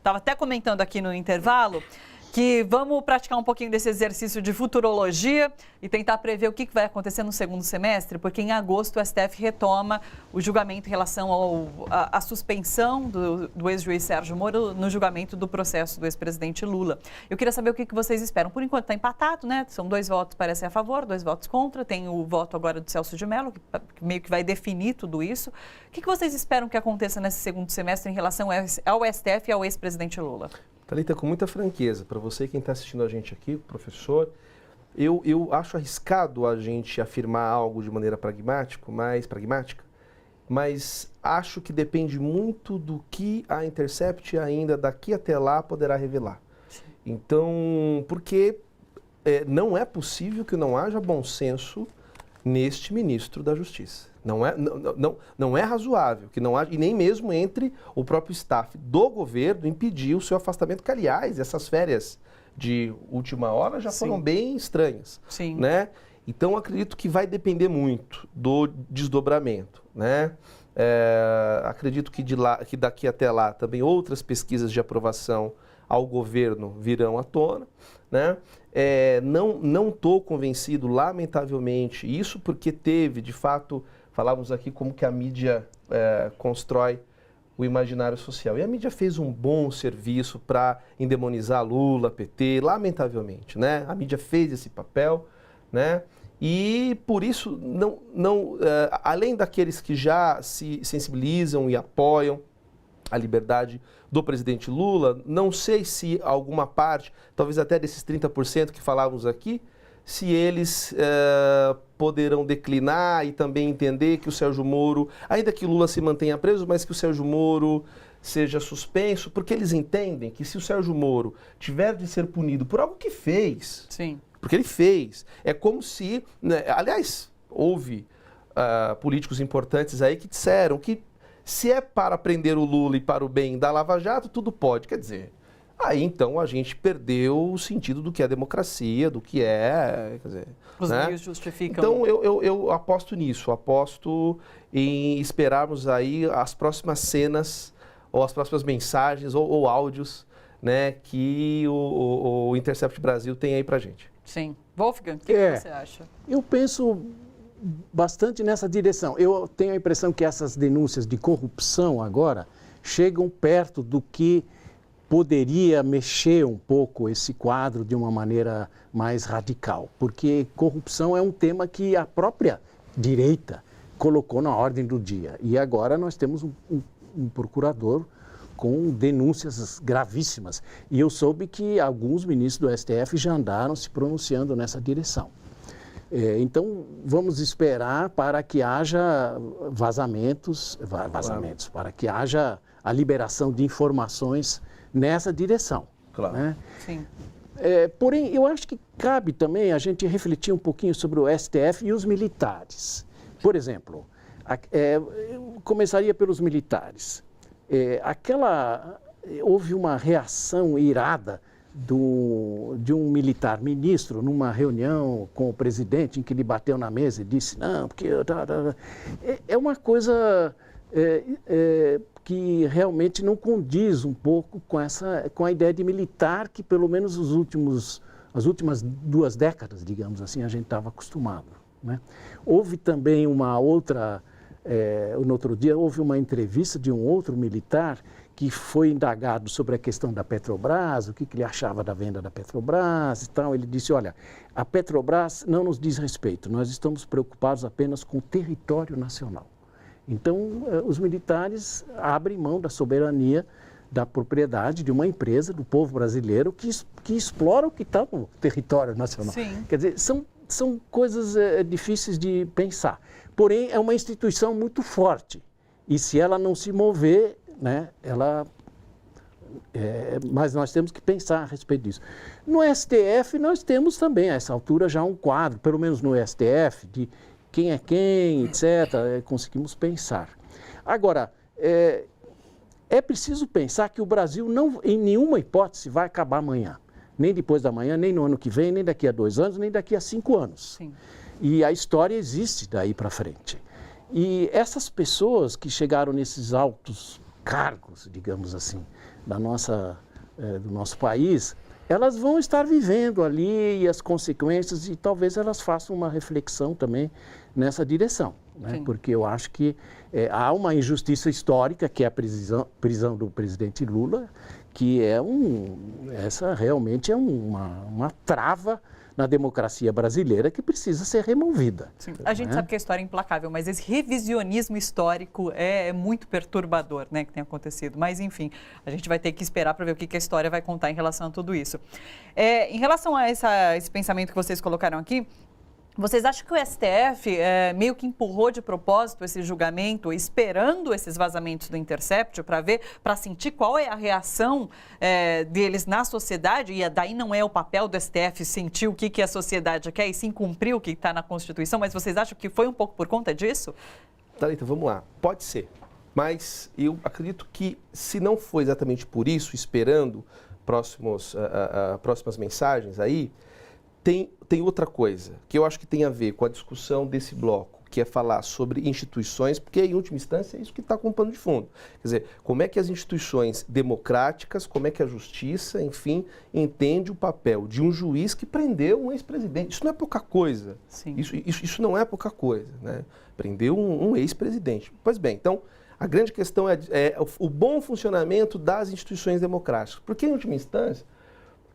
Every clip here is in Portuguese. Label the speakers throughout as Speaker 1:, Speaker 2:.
Speaker 1: estava até comentando aqui no intervalo que vamos praticar um pouquinho desse exercício de futurologia e tentar prever o que vai acontecer no segundo semestre, porque em agosto o STF retoma o julgamento em relação à suspensão do ex-juiz Sérgio Moro no julgamento do processo do ex-presidente Lula. Eu queria saber o que vocês esperam. Por enquanto está empatado, né? São 2 votos parecem a favor, 2 votos contra. Tem o voto agora do Celso de Mello, que meio que vai definir tudo isso. O que vocês esperam que aconteça nesse segundo semestre em relação ao STF e ao ex-presidente Lula?
Speaker 2: Thalita, com muita franqueza, para você quem está assistindo a gente aqui, professor, eu acho arriscado a gente afirmar algo de maneira pragmática, mas acho que depende muito do que a Intercept ainda daqui até lá poderá revelar. Então, porque não é possível que não haja bom senso neste ministro da Justiça. Não é razoável que não haja, e nem mesmo entre o próprio staff do governo impedir o seu afastamento, que, aliás, essas férias de última hora já foram bem estranhas.
Speaker 1: Sim.
Speaker 2: Né? Então, acredito que vai depender muito do desdobramento. Né? Acredito que daqui até lá também outras pesquisas de aprovação ao governo virão à tona. Né? Não estou convencido, lamentavelmente, isso porque teve, de fato, falávamos aqui como que a mídia constrói o imaginário social. E a mídia fez um bom serviço para endemonizar Lula, PT, lamentavelmente. Né? A mídia fez esse papel, né? E, por isso, além daqueles que já se sensibilizam e apoiam a liberdade do presidente Lula, não sei se alguma parte, talvez até desses 30% que falávamos aqui, se eles poderão declinar e também entender que o Sérgio Moro, ainda que Lula se mantenha preso, mas que o Sérgio Moro seja suspenso, porque eles entendem que se o Sérgio Moro tiver de ser punido por algo que fez,
Speaker 1: sim,
Speaker 2: porque ele fez, é como se, né, aliás, houve políticos importantes aí que disseram que se é para prender o Lula e para o bem da Lava Jato, tudo pode. Quer dizer, aí então a gente perdeu o sentido do que é democracia, do que é... Quer dizer,
Speaker 1: os
Speaker 2: né?
Speaker 1: meios justificam.
Speaker 2: Então eu aposto nisso, aposto em esperarmos aí as próximas cenas, ou as próximas mensagens, ou áudios, né, que o Intercept Brasil tem aí pra gente.
Speaker 1: Sim. Wolfgang, o que você acha?
Speaker 3: Eu penso bastante nessa direção. Eu tenho a impressão que essas denúncias de corrupção agora chegam perto do que poderia mexer um pouco esse quadro de uma maneira mais radical, porque corrupção é um tema que a própria direita colocou na ordem do dia. E agora nós temos um procurador com denúncias gravíssimas. E eu soube que alguns ministros do STF já andaram se pronunciando nessa direção. Então, vamos esperar para que haja vazamentos, para que haja a liberação de informações nessa direção.
Speaker 2: Claro.
Speaker 3: Né?
Speaker 1: Sim.
Speaker 3: Porém, eu acho que cabe também a gente refletir um pouquinho sobre o STF e os militares. Por exemplo, eu começaria pelos militares. Houve uma reação irada de um militar ministro numa reunião com o presidente em que ele bateu na mesa e disse, não, porque... É uma coisa que realmente não condiz um pouco com a ideia de militar que pelo menos as últimas 2 décadas, digamos assim, a gente estava acostumado. Né? Houve também uma outra... no outro dia houve uma entrevista de um outro militar que foi indagado sobre a questão da Petrobras, o que ele achava da venda da Petrobras e tal. Ele disse, olha, a Petrobras não nos diz respeito, nós estamos preocupados apenas com o território nacional. Então, os militares abrem mão da soberania, da propriedade de uma empresa, do povo brasileiro, que explora o que está no território nacional.
Speaker 1: Sim.
Speaker 3: Quer dizer, são coisas difíceis de pensar. Porém, é uma instituição muito forte. E se ela não se mover, né, mas nós temos que pensar a respeito disso. No STF, nós temos também, a essa altura, já um quadro, pelo menos no STF, de quem é quem, etc. Conseguimos pensar. Agora, é preciso pensar que o Brasil, não, em nenhuma hipótese, vai acabar amanhã. Nem depois da manhã, nem no ano que vem, nem daqui a 2 anos, nem daqui a 5 anos.
Speaker 1: Sim.
Speaker 3: E a história existe daí para frente. E essas pessoas que chegaram nesses altos cargos, digamos assim, do nosso país, elas vão estar vivendo ali e as consequências, e talvez elas façam uma reflexão também nessa direção, né? Porque eu acho que há uma injustiça histórica, que é a prisão do presidente Lula, que essa realmente é uma trava na democracia brasileira que precisa ser removida.
Speaker 1: Sim. A gente sabe que a história é implacável, mas esse revisionismo histórico é muito perturbador, né, que tem acontecido. Mas, enfim, a gente vai ter que esperar para ver o que a história vai contar em relação a tudo isso. Em relação a esse pensamento que vocês colocaram aqui, vocês acham que o STF meio que empurrou de propósito esse julgamento, esperando esses vazamentos do Intercept para sentir qual é a reação deles na sociedade? E daí não é o papel do STF sentir o que a sociedade quer e sim cumprir o que está na Constituição, mas vocês acham que foi um pouco por conta disso?
Speaker 2: Thalita, vamos lá. Pode ser. Mas eu acredito que se não for exatamente por isso, esperando próximas mensagens aí, tem outra coisa que eu acho que tem a ver com a discussão desse bloco, que é falar sobre instituições, porque em última instância é isso que está com o pano de fundo. Quer dizer, como é que as instituições democráticas, como é que a justiça, enfim, entende o papel de um juiz que prendeu um ex-presidente. Isso não é pouca coisa.
Speaker 1: Sim.
Speaker 2: Isso não é pouca coisa, né? Prendeu um ex-presidente. Pois bem, então, a grande questão é o bom funcionamento das instituições democráticas. Porque, em última instância,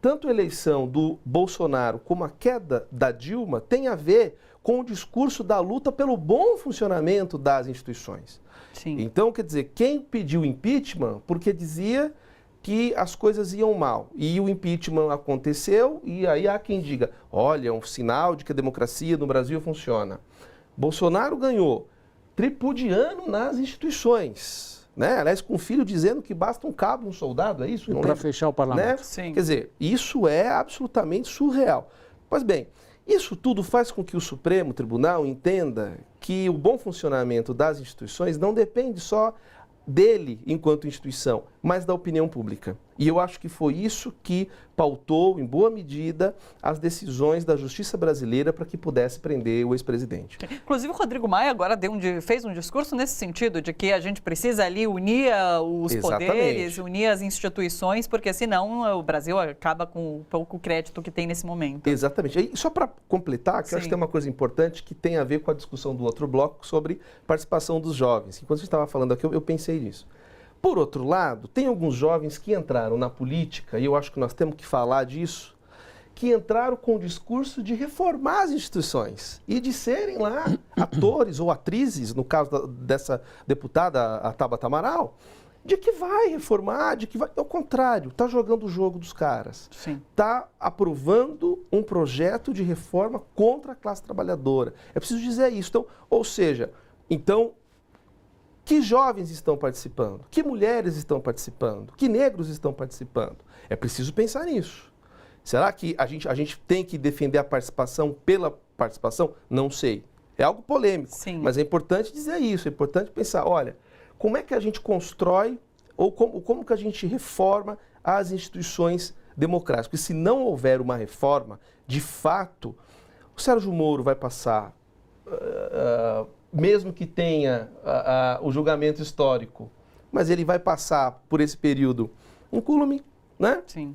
Speaker 2: tanto a eleição do Bolsonaro como a queda da Dilma tem a ver com o discurso da luta pelo bom funcionamento das instituições.
Speaker 1: Sim.
Speaker 2: Então, quer dizer, quem pediu impeachment porque dizia que as coisas iam mal. E o impeachment aconteceu e aí há quem diga, olha, é um sinal de que a democracia no Brasil funciona. Bolsonaro ganhou, tripudiando nas instituições. Né? Aliás, com o filho dizendo que basta um cabo, um soldado, é isso?
Speaker 3: Para fechar o parlamento.
Speaker 2: Né?
Speaker 1: Sim.
Speaker 2: Quer dizer, isso é absolutamente surreal. Pois bem, isso tudo faz com que o Supremo Tribunal entenda que o bom funcionamento das instituições não depende só dele enquanto instituição, mas da opinião pública. E eu acho que foi isso que pautou, em boa medida, as decisões da justiça brasileira para que pudesse prender o ex-presidente.
Speaker 1: Inclusive, o Rodrigo Maia agora fez um discurso nesse sentido, de que a gente precisa ali unir os poderes, unir as instituições, porque senão o Brasil acaba com o pouco crédito que tem nesse momento.
Speaker 2: Exatamente. E só para completar, que eu acho que tem uma coisa importante que tem a ver com a discussão do outro bloco sobre participação dos jovens. Enquanto a gente estava falando aqui, eu pensei nisso. Por outro lado, tem alguns jovens que entraram na política, e eu acho que nós temos que falar disso, que entraram com o discurso de reformar as instituições e de serem lá atores ou atrizes, no caso dessa deputada, a Tabata Amaral, de que vai reformar, de que vai... Ao contrário, está jogando o jogo dos caras. Está aprovando um projeto de reforma contra a classe trabalhadora. É preciso dizer isso. Então, ou seja, que jovens estão participando? Que mulheres estão participando? Que negros estão participando? É preciso pensar nisso. Será que a gente tem que defender a participação pela participação? Não sei. É algo polêmico, mas é importante dizer isso. É importante pensar, olha, como é que a gente constrói ou como que a gente reforma as instituições democráticas? E se não houver uma reforma, de fato, o Sérgio Moro vai passar... mesmo que tenha o julgamento histórico, mas ele vai passar por esse período incólume, né?
Speaker 1: Sim.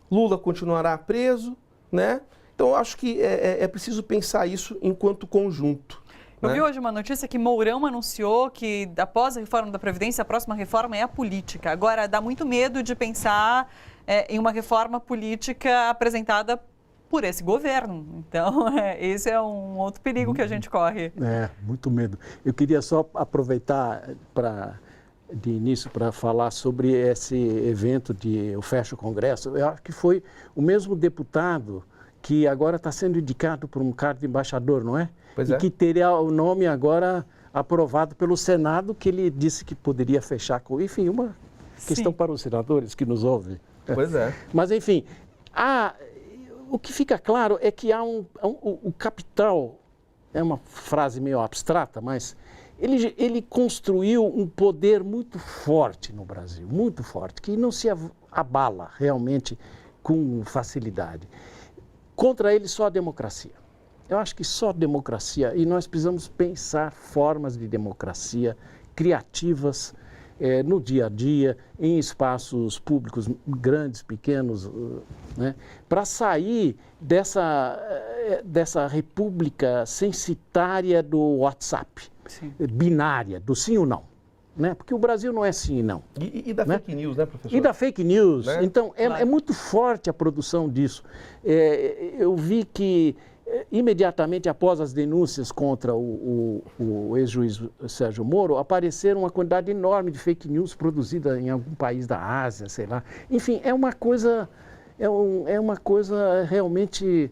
Speaker 2: Lula continuará preso, né? Então, eu acho que é preciso pensar isso enquanto conjunto.
Speaker 1: Eu vi hoje uma notícia que Mourão anunciou que, após a reforma da Previdência, a próxima reforma é a política. Agora, dá muito medo de pensar em uma reforma política apresentada por esse governo. Então, esse é um outro perigo que a gente corre.
Speaker 3: Muito medo. Eu queria só aproveitar de início para falar sobre esse evento de Eu Fecho o Congresso. Eu acho que foi o mesmo deputado que agora está sendo indicado por um cargo de embaixador, não é?
Speaker 2: Pois
Speaker 3: e que teria o nome agora aprovado pelo Senado, que ele disse que poderia fechar com... Enfim, uma questão para os senadores que nos ouvem.
Speaker 2: Pois é.
Speaker 3: Mas, enfim, o que fica claro é que há o capital, é uma frase meio abstrata, mas ele construiu um poder muito forte no Brasil, muito forte, que não se abala realmente com facilidade. Contra ele só a democracia. Eu acho que só a democracia, e nós precisamos pensar formas de democracia criativas, no dia a dia, em espaços públicos grandes, pequenos, né, para sair dessa república censitária do WhatsApp, binária, do sim ou não. Né? Porque o Brasil não é sim e não.
Speaker 2: E da fake news, né, professor?
Speaker 3: E da fake news.
Speaker 2: Né?
Speaker 3: Então, é muito forte a produção disso. Eu vi que, imediatamente após as denúncias contra o ex-juiz Sérgio Moro, apareceram uma quantidade enorme de fake news produzida em algum país da Ásia, sei lá. Enfim, é uma coisa realmente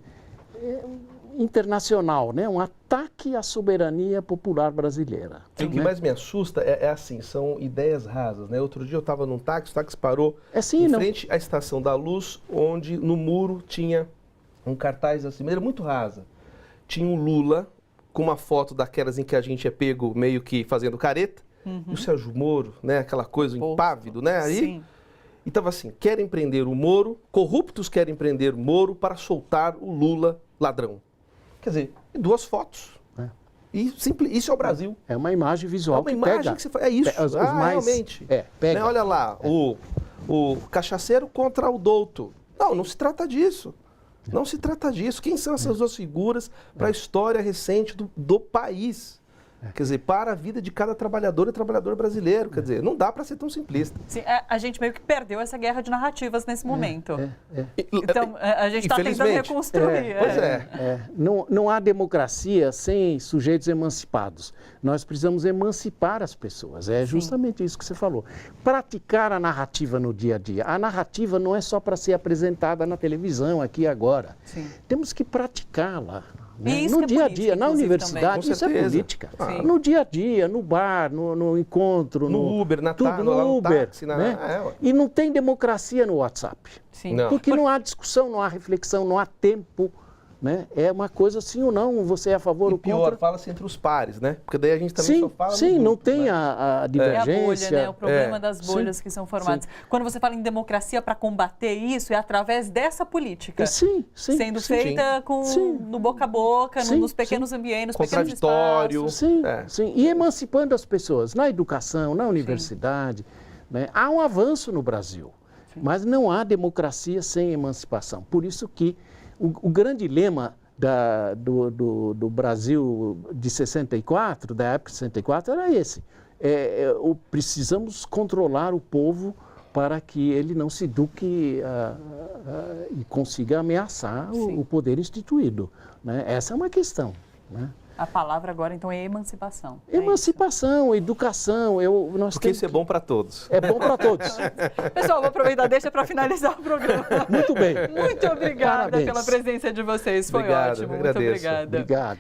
Speaker 3: internacional, né? Um ataque à soberania popular brasileira.
Speaker 2: O que mais me assusta é assim, são ideias rasas, né? Outro dia eu estava num táxi, o táxi parou em frente à Estação da Luz, onde no muro tinha um cartaz assim, maneira muito rasa. Tinha um Lula com uma foto daquelas em que a gente é pego meio que fazendo careta, e o Sérgio Moro, né? Aquela coisa impávido, né? Aí,
Speaker 1: sim.
Speaker 2: E estava assim, querem prender o Moro, corruptos querem prender o Moro para soltar o Lula ladrão. Quer dizer, duas fotos. E isso é o Brasil.
Speaker 3: É uma imagem visual
Speaker 2: que pega. Que você faz. É isso. Realmente.
Speaker 3: Pega.
Speaker 2: Né? Olha lá, o cachaceiro contra o douto. Não se trata disso. Não se trata disso. Quem são essas duas figuras para a história recente do país? Quer dizer, para a vida de cada trabalhador e trabalhador brasileiro. Quer dizer, não dá para ser tão simplista.
Speaker 1: Sim, a gente meio que perdeu essa guerra de narrativas nesse momento. Então, a gente está tentando reconstruir.
Speaker 2: Pois é.
Speaker 3: Não há democracia sem sujeitos emancipados. Nós precisamos emancipar as pessoas. É justamente isso que você falou. Praticar a narrativa no dia a dia. A narrativa não é só para ser apresentada na televisão, aqui e agora.
Speaker 1: Sim.
Speaker 3: Temos que praticá-la. Né?
Speaker 1: No
Speaker 3: dia a dia, na universidade, isso é política. No dia a dia, no bar, no encontro,
Speaker 2: no Uber, na
Speaker 3: no Uber,
Speaker 2: táxi,
Speaker 3: né? E não tem democracia no WhatsApp.
Speaker 1: Sim.
Speaker 3: Porque não há discussão, não há reflexão, não há tempo. Né? É uma coisa sim ou não, você é a favor ou contra.
Speaker 2: Pior, fala-se entre os pares, né? Porque daí a gente também só fala
Speaker 3: Sim,
Speaker 2: grupo,
Speaker 3: não tem
Speaker 2: né?
Speaker 3: a divergência.
Speaker 1: É a bolha, né? O problema das bolhas que são formadas. Quando você fala em democracia para combater isso, é através dessa política. Sendo feita no boca a boca, nos pequenos ambientes, nos pequenos espaços.
Speaker 3: Sim. E emancipando as pessoas na educação, na universidade. Né? Há um avanço no Brasil, mas não há democracia sem emancipação. Por isso que o grande lema do Brasil de 64, da época de 64, era esse. Precisamos controlar o povo para que ele não se eduque e consiga ameaçar o poder instituído. Né? Essa é uma questão. Né?
Speaker 1: A palavra agora, então, é emancipação.
Speaker 3: Emancipação, educação.
Speaker 2: Porque isso é bom para todos.
Speaker 3: É bom para todos.
Speaker 1: Pessoal, vou aproveitar, deixa para finalizar o programa.
Speaker 3: Muito bem.
Speaker 1: Muito obrigada pela presença de vocês. Foi ótimo. Muito obrigada.
Speaker 3: Obrigado.